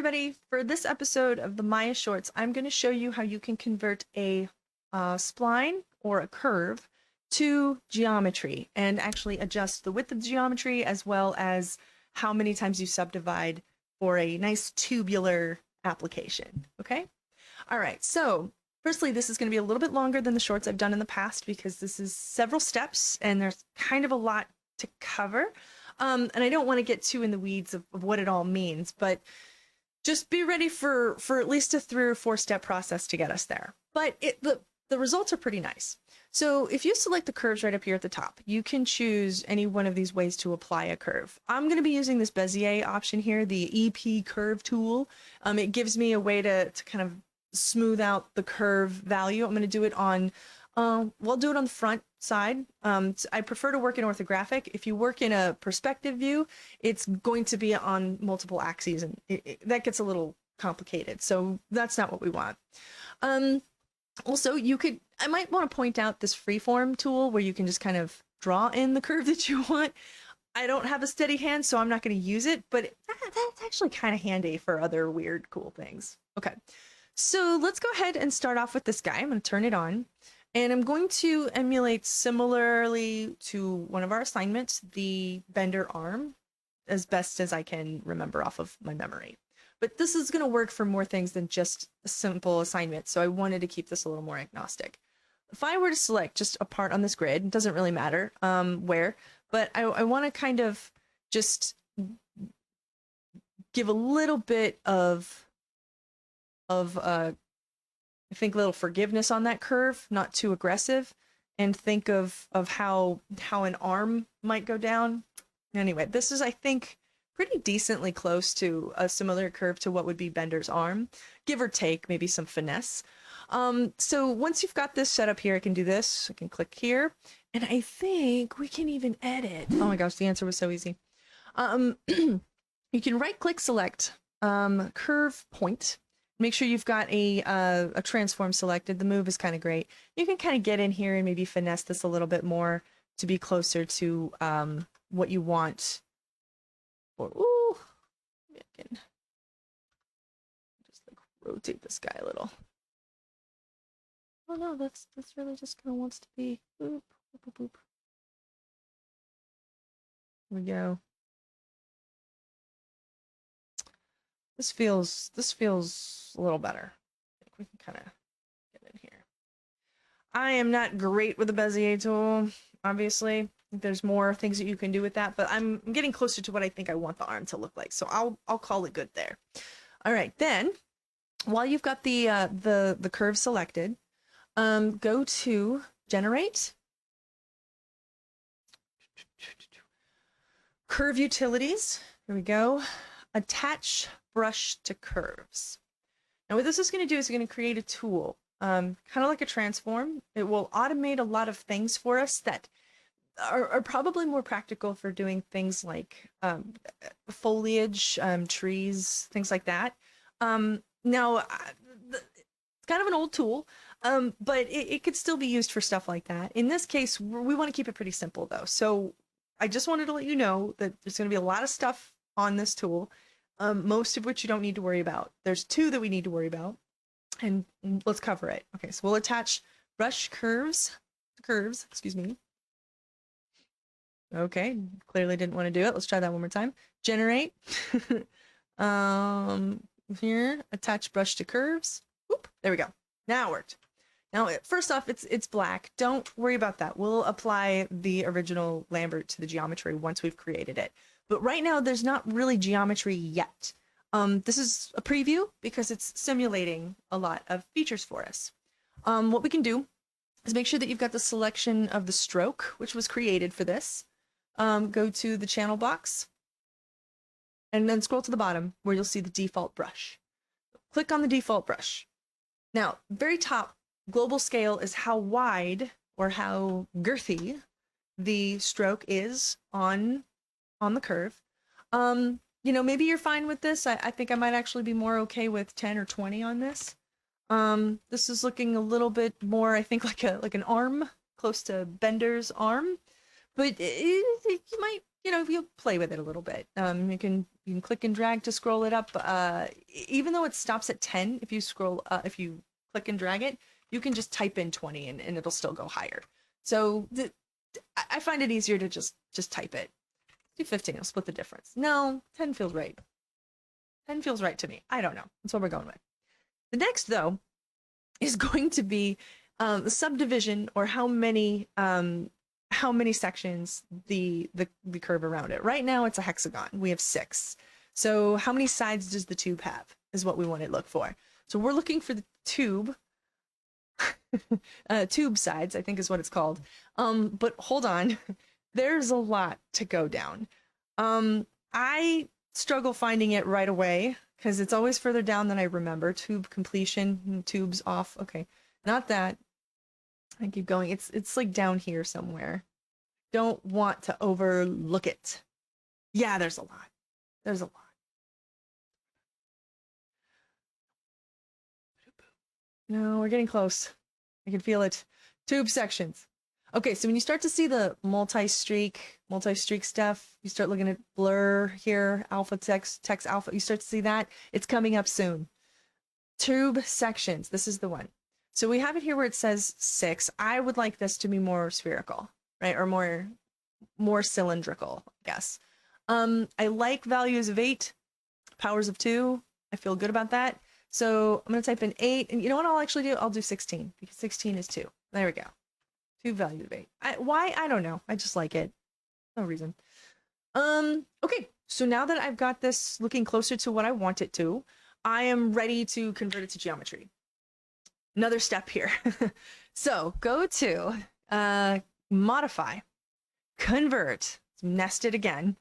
everybody. For this episode of the Maya Shorts, I'm going to show you how you can convert a spline or a curve to geometry and actually adjust the width of the geometry as well as how many times you subdivide for a nice tubular application. Okay? All right, so firstly, this is going to be a little bit longer than the shorts I've done in the past because this is several steps and there's kind of a lot to cover. And I don't want to get too in the weeds of what it all means, but just be ready for at least a 3 or 4 step process to get us there. But the results are pretty nice. So if you select the curves right up here at the top, you can choose any one of these ways to apply a curve. I'm going to be using this Bezier option here, the EP curve tool. It gives me a way to kind of smooth out the curve value. I'm going to do it on, we'll do it on the front side. I prefer to work in orthographic. If you work in a perspective view, it's going to be on multiple axes, and that gets a little complicated. So that's not what we want. Also, I might want to point out this Freeform tool where you can just kind of draw in the curve that you want. I don't have a steady hand, so I'm not going to use it, but that's actually kind of handy for other weird, cool things. Okay, so let's go ahead and start off with this guy. I'm going to turn it on, and I'm going to emulate similarly to one of our assignments, the bender arm, as best as I can remember off of my memory. But this is going to work for more things than just a simple assignment, so I wanted to keep this a little more agnostic. If I were to select just a part on this grid, it doesn't really matter where, but I want to kind of just give a little bit of I think a little forgiveness on that curve, not too aggressive, and think of how an arm might go down. Anyway, this is, I think, pretty decently close to a similar curve to what would be Bender's arm, give or take, maybe some finesse. So once you've got this set up here, I can do this. I can click here, and I think we can even edit. Oh my gosh, the answer was so easy. You can right-click, select curve point. Make sure you've got a transform selected. The move is kind of great. You can kind of get in here and maybe finesse this a little bit more to be closer to what you want. Or, ooh, I can just like rotate this guy a little. Oh no, that's really just kind of wants to be boop, boop, boop, boop. Here we go. This feels a little better. I think we can kind of get in here. I am not great with the Bezier tool, obviously. There's more things that you can do with that, but I'm getting closer to what I think I want the arm to look like, so I'll call it good there. All right, then while you've got the curve selected, go to generate, curve utilities. Here we go. Attach brush to curves. Now what this is going to do is going to create a tool, kind of like a transform. It will automate a lot of things for us that are probably more practical for doing things like foliage, trees, things like that. Now, it's kind of an old tool, but it could still be used for stuff like that. In this case, we want to keep it pretty simple, though. So I just wanted to let you know that there's going to be a lot of stuff on this tool, most of which you don't need to worry about. There's 2 that we need to worry about, and let's cover it. Okay, so we'll attach brush curves, excuse me. Okay, clearly didn't want to do it. Let's try that one more time. Generate. Here, attach brush to curves. Oop, there we go. Now it worked. Now, first off, it's black. Don't worry about that. We'll apply the original Lambert to the geometry once we've created it. But right now, there's not really geometry yet. This is a preview because it's simulating a lot of features for us. What we can do is make sure that you've got the selection of the stroke, which was created for this. Go to the channel box and then scroll to the bottom where you'll see the default brush. Click on the default brush. Now, very top, global scale is how wide or how girthy the stroke is on the curve. You know, maybe you're fine with this. I think I might actually be more okay with 10 or 20 on this. This is looking a little bit more, I think, like an arm, close to Bender's arm. but you might, you play with it a little bit. You can click and drag to scroll it up. Even though it stops at 10, if you click and drag it, you can just type in 20 and it'll still go higher. So I find it easier to just type it. Do 15, I'll split the difference. No, 10 feels right. 10 feels right to me. I don't know. That's what we're going with. The next, though, is going to be the subdivision, or how many sections the curve around it. Right now it's a hexagon. We have 6. So how many sides does the tube have is what we want to look for. So we're looking for the tube. Tube sides, I think is what it's called. But hold on. There's a lot to go down. I struggle finding it right away because it's always further down than I remember. Tube completion, tubes off. Okay, not that. I keep going. It's like down here somewhere. Don't want to overlook it. Yeah, there's a lot. There's a lot. No, we're getting close. I can feel it. Tube sections. Okay, so when you start to see the multi-streak stuff, you start looking at blur here, alpha text alpha, you start to see that. It's coming up soon. Tube sections, this is the one. So we have it here where it says 6. I would like this to be more spherical, right? Or more cylindrical, I guess. I like values of 8, powers of 2. I feel good about that. So I'm going to type in 8, and you know what I'll actually do? I'll do 16, because 16 is 2. There we go. 2 values of 8. Why? I don't know. I just like it. No reason. Okay, so now that I've got this looking closer to what I want it to, I am ready to convert it to geometry. Another step here. So go to modify, convert, nested again,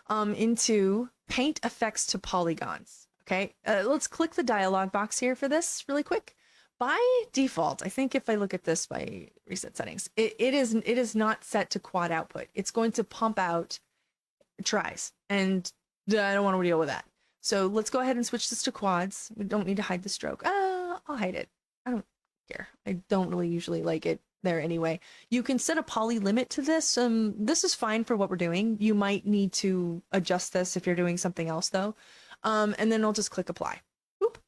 into paint effects to polygons. Okay, let's click the dialog box here for this really quick. By default, I think if I look at this by reset settings, it is not set to quad output. It's going to pump out tries, and I don't want to deal with that. So let's go ahead and switch this to quads. We don't need to hide the stroke. I'll hide it. I don't care. I don't really usually like it there anyway. You can set a poly limit to this. This is fine for what we're doing. You might need to adjust this if you're doing something else though. And then I'll just click apply. Oop.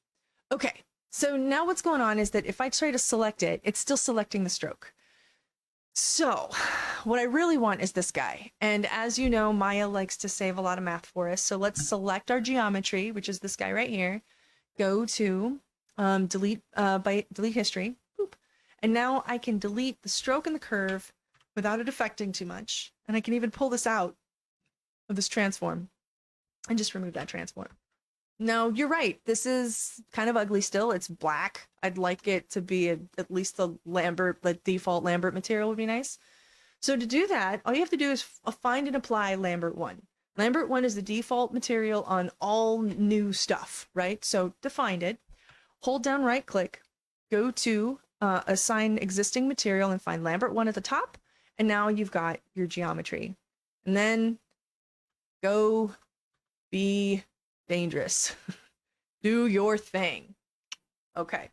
Okay. So now what's going on is that if I try to select it, it's still selecting the stroke. So what I really want is this guy. And as you know, Maya likes to save a lot of math for us. So let's select our geometry, which is this guy right here. Go to delete history. Boop. And now I can delete the stroke and the curve without it affecting too much. And I can even pull this out of this transform and just remove that transform. No, you're right. This is kind of ugly still. It's black. I'd like it to be at least the default Lambert material would be nice. So to do that, all you have to do is find and apply Lambert 1. Lambert 1 is the default material on all new stuff, right? So to find it, hold down right click, go to assign existing material and find Lambert 1 at the top. And now you've got your geometry. And then go be dangerous. Do your thing. Okay.